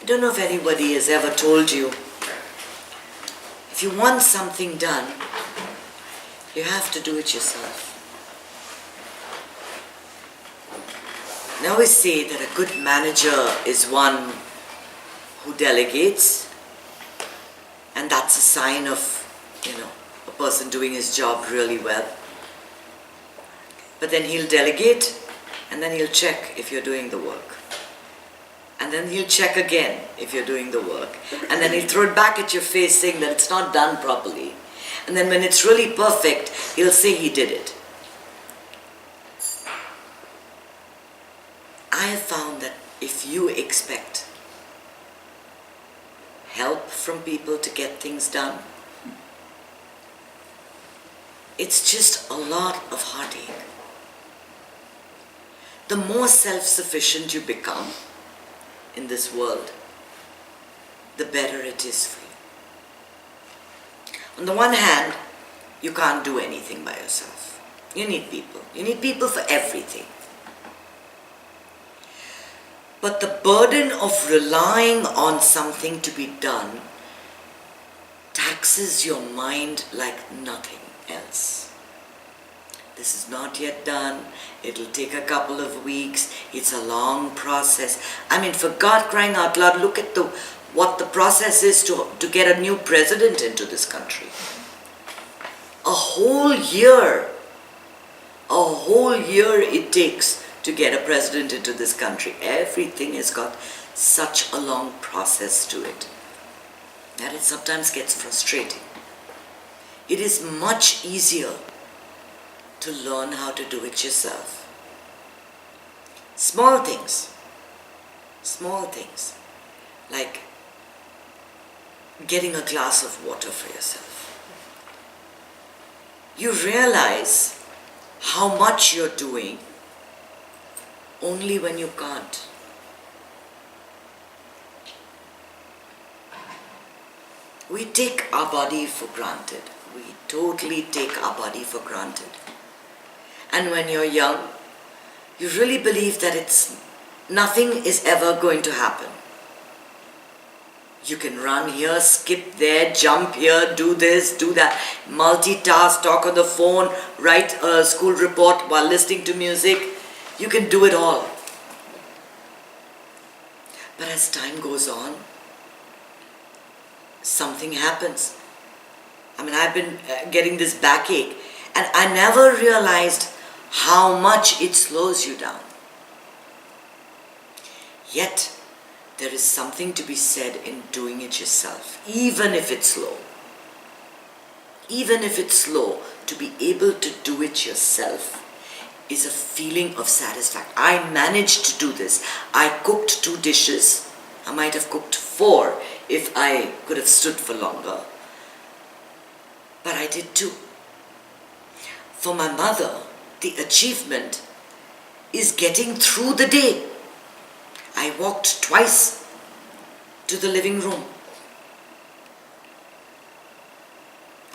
I don't know if anybody has ever told you, if you want something done, you have to do it yourself. I always say that a good manager is one who delegates, and that's a sign of, a person doing his job really well. But then he'll delegate, and then he'll check if you're doing the work. And then he'll check again if you're doing the work. And then he'll throw it back at your face saying that it's not done properly. And then when it's really perfect, he'll say he did it. I have found that if you expect help from people to get things done, it's just a lot of heartache. The more self-sufficient you become in this world, the better it is for you. On the one hand, you can't do anything by yourself. You need people. You need people for everything. But the burden of relying on something to be done taxes your mind like nothing else. This is not yet done. It'll take a couple of weeks. It's a long process. I mean, for God crying out loud, look at what the process is to get a new president into this country. A whole year it takes to get a president into this country. Everything has got such a long process to it that it sometimes gets frustrating. It is much easier to learn how to do it yourself. Small things, like getting a glass of water for yourself. You realize how much you're doing only when you can't. We take our body for granted. We totally take our body for granted. And when you're young, you really believe that nothing is ever going to happen. You can run here, skip there, jump here, do this, do that, multitask, talk on the phone, write a school report while listening to music. You can do it all. But as time goes on, something happens. I mean, I've been getting this backache, and I never realized how much it slows you down. Yet, there is something to be said in doing it yourself, even if it's slow. Even if it's slow, to be able to do it yourself is a feeling of satisfaction. I managed to do this. I cooked 2 dishes. I might have cooked 4 if I could have stood for longer. But I did 2. For my mother, the achievement is getting through the day. I walked twice to the living room.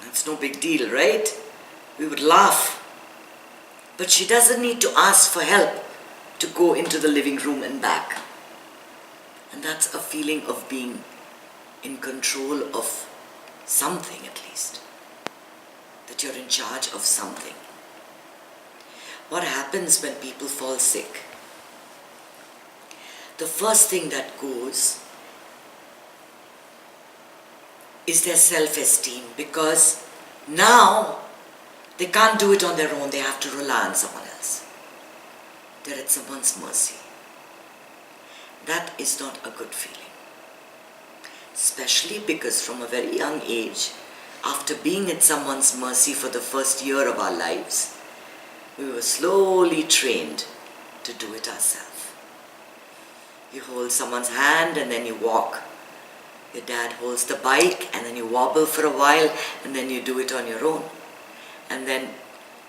That's no big deal, right? We would laugh. But she doesn't need to ask for help to go into the living room and back. And that's a feeling of being in control of something, at least. That you're in charge of something. What happens when people fall sick? The first thing that goes is their self-esteem, because now they can't do it on their own. They have to rely on someone else. They're at someone's mercy. That is not a good feeling. Especially because from a very young age, after being at someone's mercy for the first year of our lives, we were slowly trained to do it ourselves. You hold someone's hand and then you walk. Your dad holds the bike and then you wobble for a while and then you do it on your own. And then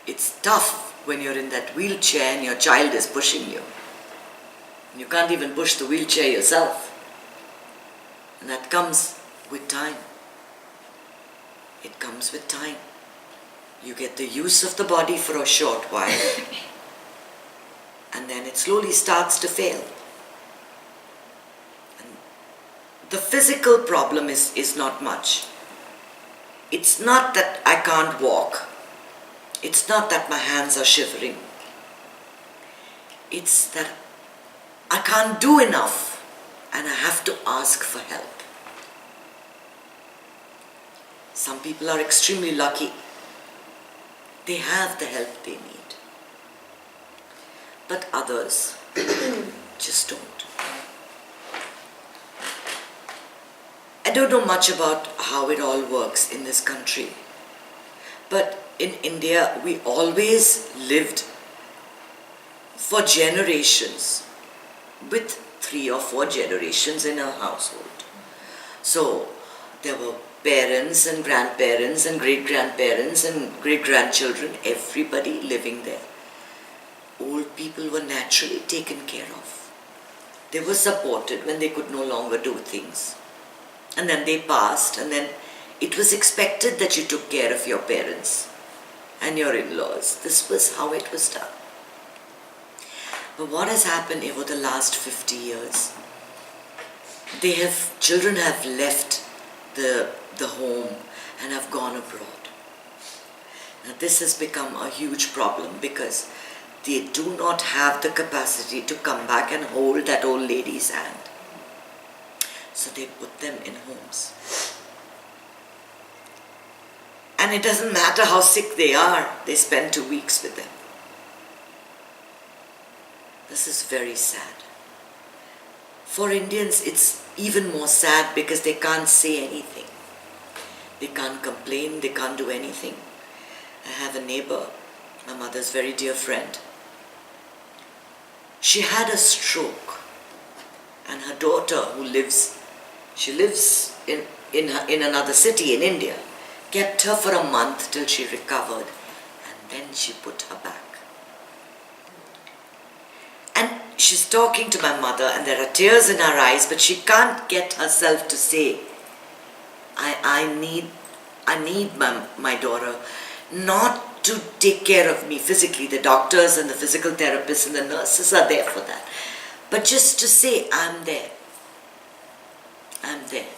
it's tough when you're in that wheelchair and your child is pushing you. You can't even push the wheelchair yourself. And that comes with time. It comes with time. You get the use of the body for a short while and then it slowly starts to fail. And the physical problem is not much. It's not that I can't walk. It's not that my hands are shivering. It's that I can't do enough and I have to ask for help. Some people are extremely lucky. They have the help they need. But others just don't. I don't know much about how it all works in this country. But in India, we always lived for generations with 3 or 4 generations in a household. So there were parents and grandparents and great-grandparents and great-grandchildren, everybody living there. Old people were naturally taken care of. They were supported when they could no longer do things. And then they passed, and then it was expected that you took care of your parents and your in-laws. This was how it was done. But what has happened over the last 50 years? Children have left the home and have gone abroad. Now this has become a huge problem because they do not have the capacity to come back and hold that old lady's hand. So they put them in homes. And it doesn't matter how sick they are, they spend 2 weeks with them. This is very sad. For Indians, it's even more sad because they can't say anything. They can't complain, they can't do anything. I have a neighbor, my mother's very dear friend. She had a stroke, and her daughter, she lives in another city in India, kept her for a month till she recovered, and then she put her back. And she's talking to my mother, and there are tears in her eyes, but she can't get herself to say, I need my daughter not to take care of me physically. The doctors and the physical therapists and the nurses are there for that. But just to say, I'm there. I'm there.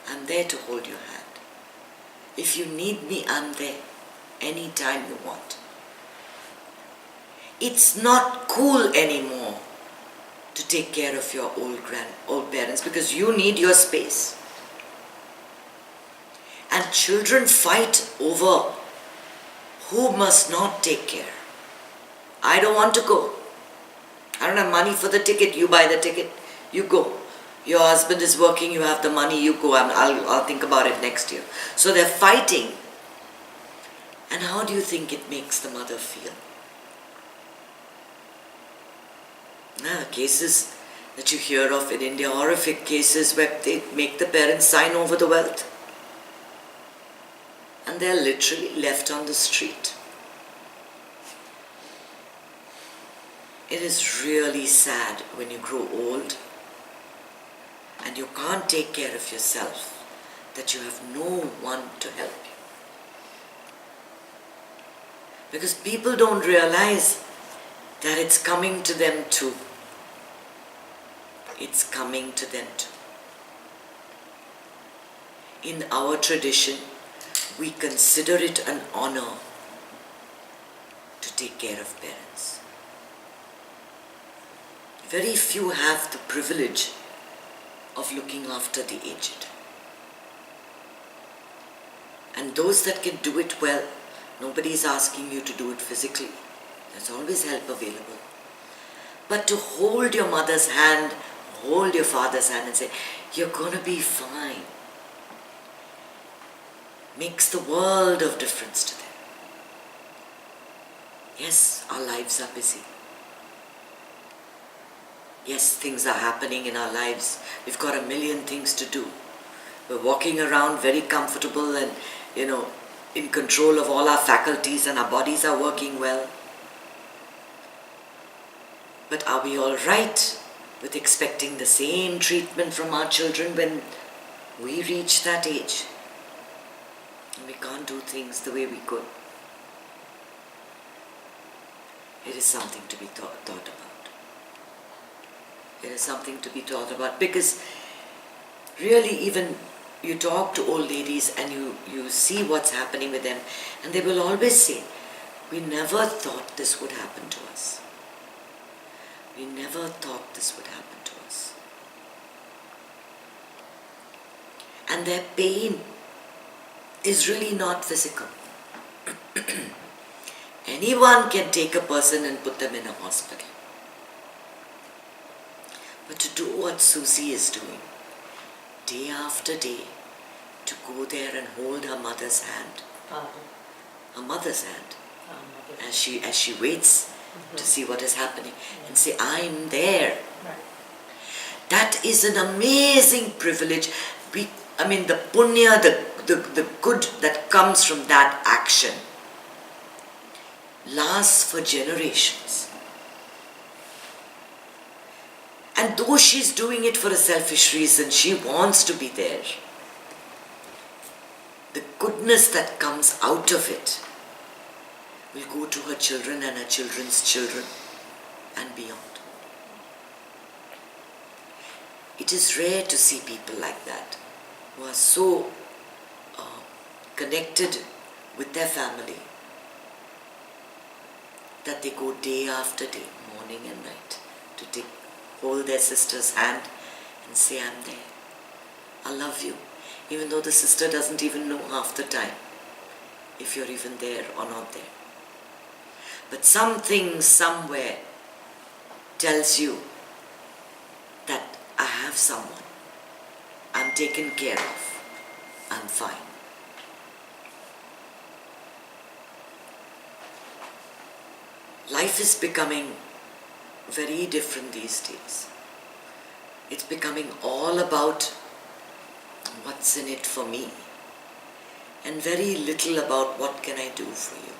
I'm there to hold your hand. If you need me, I'm there. Anytime you want. It's not cool anymore to take care of your old parents because you need your space. And children fight over who must not take care. I don't want to go. I don't have money for the ticket. You buy the ticket. You go. Your husband is working. You have the money. You go. I'll think about it next year. So they're fighting. And how do you think it makes the mother feel? Now, cases that you hear of in India, horrific cases where they make the parents sign over the wealth. And they're literally left on the street. It is really sad when you grow old and you can't take care of yourself, that you have no one to help you. Because people don't realize that it's coming to them too. It's coming to them too. In our tradition, we consider it an honor to take care of parents. Very few have the privilege of looking after the aged. And those that can do it well, nobody is asking you to do it physically. There's always help available. But to hold your mother's hand, hold your father's hand and say, you're going to be fine, makes the world of difference to them. Yes, our lives are busy. Yes, things are happening in our lives. We've got a million things to do. We're walking around very comfortable and, in control of all our faculties, and our bodies are working well. But are we all right with expecting the same treatment from our children when we reach that age? And we can't do things the way we could. It is something to be thought about. It is something to be thought about, because Really, even you talk to old ladies and you see what's happening with them, and they will always say, we never thought this would happen to us. We never thought this would happen to us. And their pain is really not physical. Anyone can take a person and put them in a hospital. But to do what Susie is doing, day after day, to go there and hold her mother's hand, her mother's hand, as she waits to see what is happening, and say, I'm there. That is an amazing privilege. The punya, the good that comes from that action lasts for generations. And though she's doing it for a selfish reason, she wants to be there. The goodness that comes out of it will go to her children and her children's children and beyond. It is rare to see people like that, who are so connected with their family that they go day after day, morning and night, to hold their sister's hand and say, I'm there. I love you. Even though the sister doesn't even know half the time if you're even there or not there. But something somewhere tells you that I have someone. I'm taken care of. I'm fine. Life is becoming very different these days. It's becoming all about what's in it for me, and very little about what can I do for you.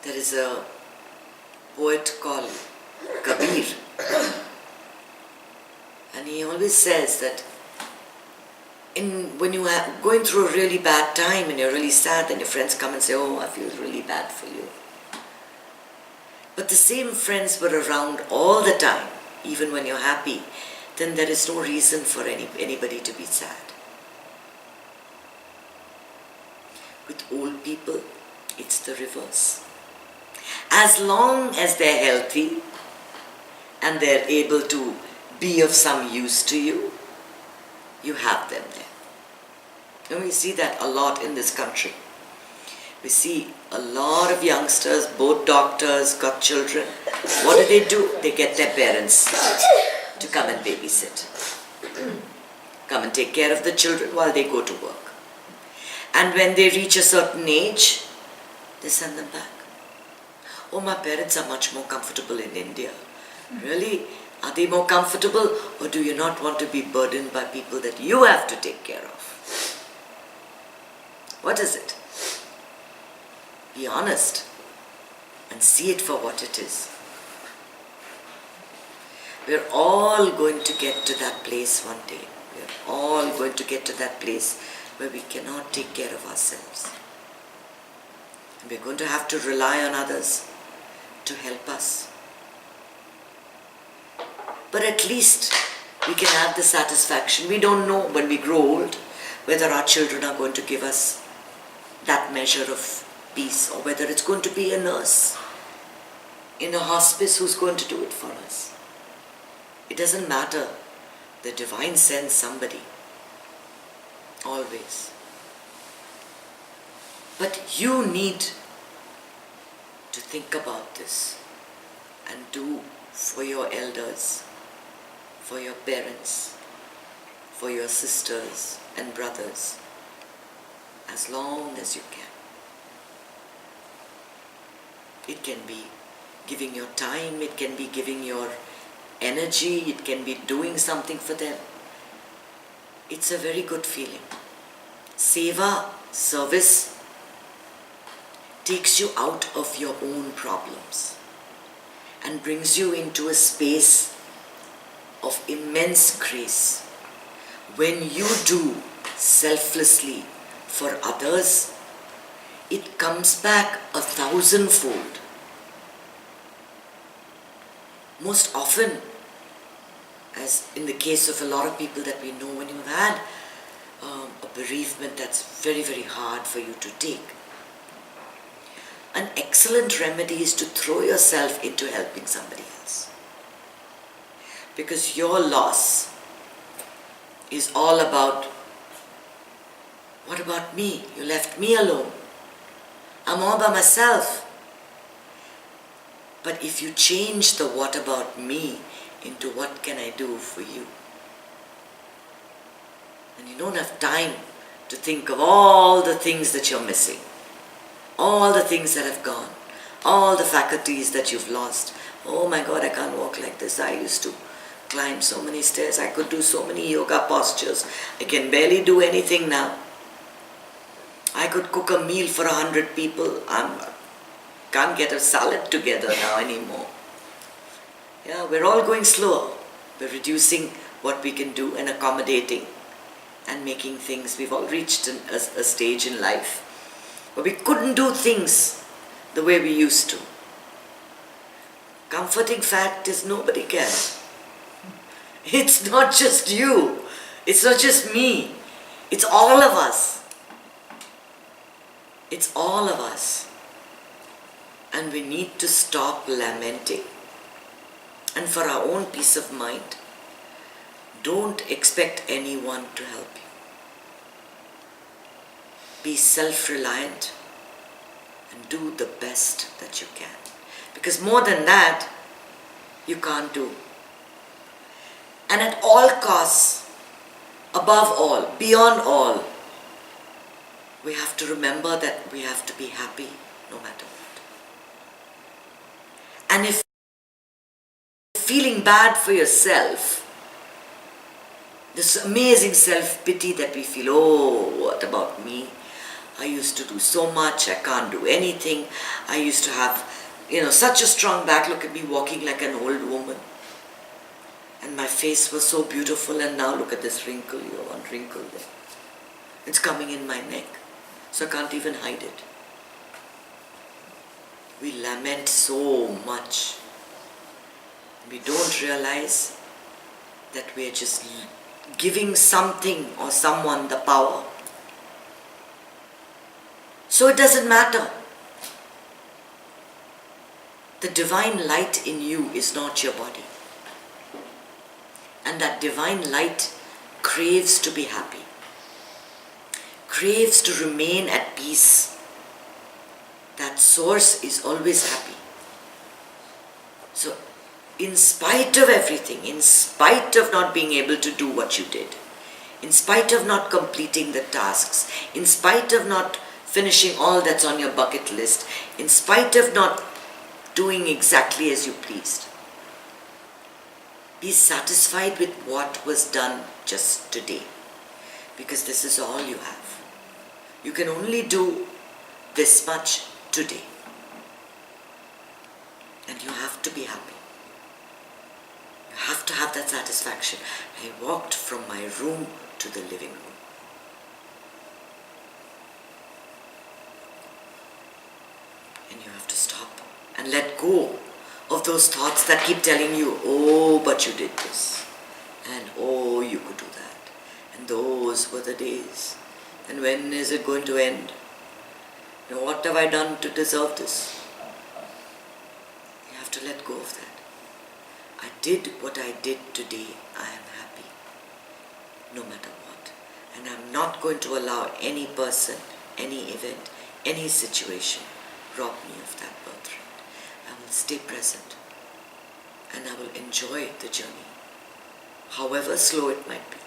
There is a poet called Kabir, and he always says that when you are going through a really bad time and you're really sad, then your friends come and say, oh, I feel really bad for you. But the same friends were around all the time, even when you're happy, then there is no reason for anybody to be sad. With old people, it's the reverse. As long as they're healthy and they're able to be of some use to you, you have them there. And we see that a lot in this country. We see a lot of youngsters, both doctors, got children. What do? They get their parents to come and babysit. Come and take care of the children while they go to work. And when they reach a certain age, they send them back. Oh, my parents are much more comfortable in India. Really? Are they more comfortable, or do you not want to be burdened by people that you have to take care of? What is it? Be honest and see it for what it is. We're all going to get to that place one day. We're all going to get to that place where we cannot take care of ourselves. And we're going to have to rely on others to help us. But at least we can have the satisfaction. We don't know when we grow old whether our children are going to give us that measure of peace, or whether it's going to be a nurse in a hospice who's going to do it for us. It doesn't matter. The divine sends somebody. Always. But you need to think about this and do for your elders, for your parents, for your sisters and brothers, as long as you can. It can be giving your time, it can be giving your energy, it can be doing something for them. It's a very good feeling. Seva, service, takes you out of your own problems and brings you into a space of immense grace. When you do selflessly for others, it comes back 1,000-fold. Most often, as in the case of a lot of people that we know, when you've had a bereavement that's very, very hard for you to take, an excellent remedy is to throw yourself into helping somebody else. Because your loss is all about, what about me? You left me alone. I'm all by myself. But if you change the what about me into what can I do for you, and you don't have time to think of all the things that you're missing, all the things that have gone, all the faculties that you've lost. Oh my God, I can't walk like this. I used to climb so many stairs. I could do so many yoga postures. I can barely do anything now. I could cook a meal for 100 people. Can't get a salad together now anymore. Yeah, we're all going slower. We're reducing what we can do and accommodating and making things. We've all reached a stage in life where we couldn't do things the way we used to. Comforting fact is nobody can. It's not just you. It's not just me. It's all of us. It's all of us. And we need to stop lamenting. And for our own peace of mind, don't expect anyone to help you. Be self-reliant and do the best that you can. Because more than that, you can't do. And at all costs, above all, beyond all, we have to remember that we have to be happy no matter what. And if feeling bad for yourself, this amazing self-pity that we feel, oh, what about me? I used to do so much, I can't do anything. I used to have, such a strong back. Look at me walking like an old woman. And my face was so beautiful, and now look at this wrinkle here, one wrinkle there. It's coming in my neck, so I can't even hide it. We lament so much. We don't realize that we are just giving something or someone the power. So it doesn't matter. The divine light in you is not your body. And that divine light craves to be happy, craves to remain at peace. That source is always happy. So, in spite of everything, in spite of not being able to do what you did, in spite of not completing the tasks, in spite of not finishing all that's on your bucket list, in spite of not doing exactly as you pleased, be satisfied with what was done just today, because this is all you have. You can only do this much today, and you have to be happy. You have to have that satisfaction. I walked from my room to the living room. And you have to stop and let go of those thoughts that keep telling you, oh, but you did this, and oh, you could do that, and those were the days, and when is it going to end? And what have I done to deserve this? You have to let go of that. I did what I did today. I am happy, no matter what. And I'm not going to allow any person, any event, any situation rob me of that birthright. I will stay present, and I will enjoy the journey, however slow it might be.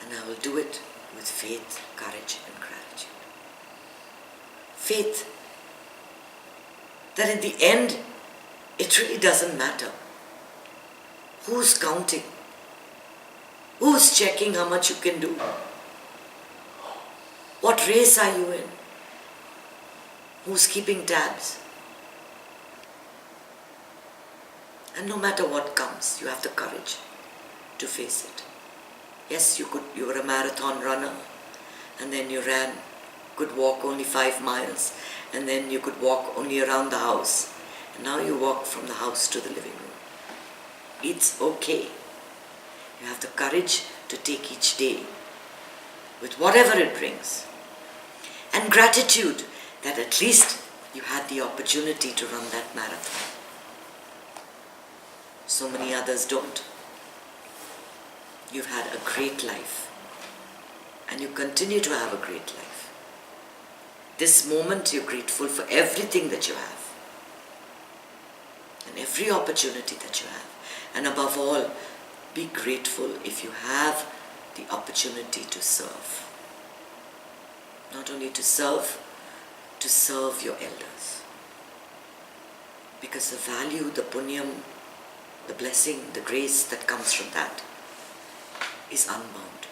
And I will do it with faith, courage, and gratitude. Faith that in the end, it really doesn't matter who's counting, who's checking how much you can do, what race are you in, who's keeping tabs. And no matter what comes, you have the courage to face it. Yes, you were a marathon runner, and then you could walk only 5 miles, and then you could walk only around the house. And now you walk from the house to the living room. It's okay. You have the courage to take each day with whatever it brings. And gratitude that at least you had the opportunity to run that marathon. So many others don't. You've had a great life. And you continue to have a great life. This moment you're grateful for everything that you have. And every opportunity that you have. And above all, be grateful if you have the opportunity to serve. Not only to serve your elders. Because the value, the punyam, the blessing, the grace that comes from that is unbound.